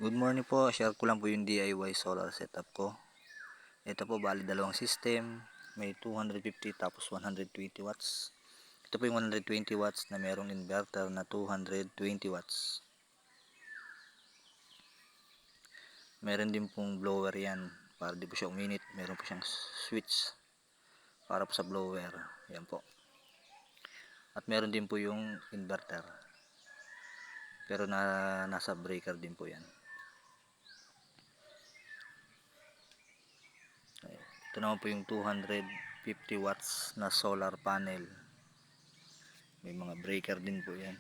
Good morning po, share ko lang po yung DIY solar setup ko. Ito po bali dalawang system, may 250 tapos 120 watts. Ito po yung 120 watts na merong inverter na 220 watts. Meron din pong blower yan para di po siya uminit. Meron po siyang switch para po sa blower. Yan po. At meron din po yung inverter. Pero nasa breaker din po yan. Ito naman po yung 250 watts na solar panel. May mga breaker din po yan.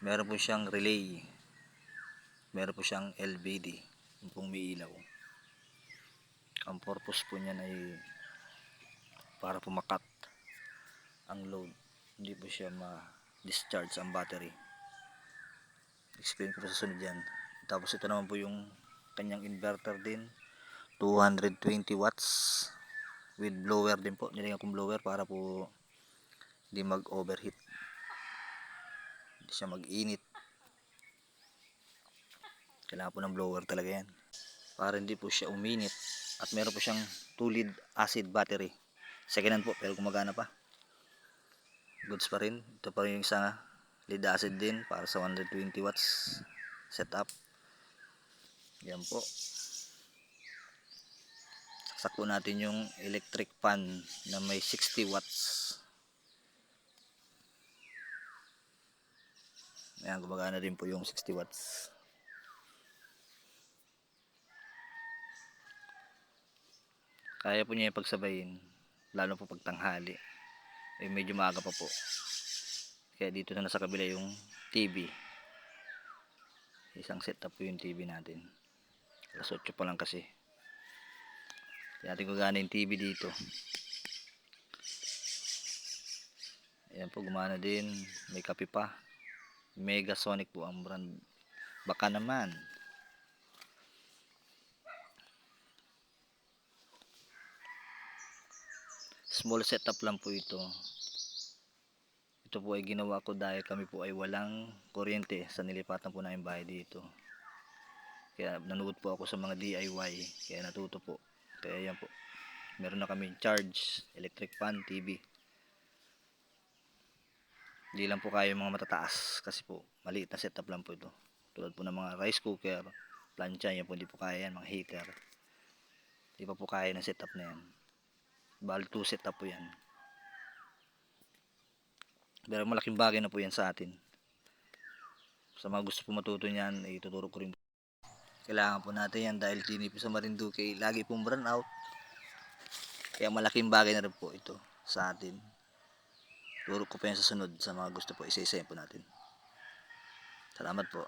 Meron po siyang relay. Meron po siyang LVD. Yung pong may ilaw. Ang purpose po niyan ay para po makat ang load. Hindi po siya ma-discharge ang battery. Explain ko sa sunod yan. Tapos ito naman po yung kanyang inverter din. 220 watts with blower din po. Nilagyan kong blower para po hindi mag-overheat. Hindi siya mag-init. Kailangan po ng blower talaga yan. Para hindi po siya uminit. At meron po siyang 2 lead acid battery. Second hand po pero gumagana pa. Goods pa rin. Ito pa rin yung isa lead acid din para sa 120 watts setup. Yan po. Saksak po natin yung electric fan na may 60 watts. Ayan, gumagana din po yung 60 watts. Kaya po niya yung pagsabayin. Lalo po pag tanghali. Eh, medyo maaga pa po. Kaya dito na sa kabila yung TV. Isang setup po yung TV natin. Alas 8 pa lang kasi. Kaya natin gumagana yung TV dito. Ayan po, gumana din. May kape pa. Megasonic po ang brand. Baka naman. Small setup lang po ito. Ito po ay ginawa ko dahil kami po ay walang kuryente sa nilipatan po namin bahay dito. Kaya nanood po ako sa mga DIY. Kaya natuto po. Kaya yan po. Meron na kami charge, electric fan, TV. Hindi lang po kaya yung mga matataas kasi po maliit na setup lang po ito. Tulad po ng mga rice cooker, plancha, yan po hindi po kaya yan, mga heater. Hindi pa po kaya ng setup na yan. Bali 2 setup po yan. Pero malaking bagay na po yan sa atin. Sa mga gusto po matuto niyan, ituturo ko rin. Kailangan po natin yan dahil tini po sa Marinduque lagi pong burn out. Kaya malaking bagay na rin po ito sa atin. Turo ko pa yan sa sunod sa mga gusto po isa-isayin po natin. Salamat po.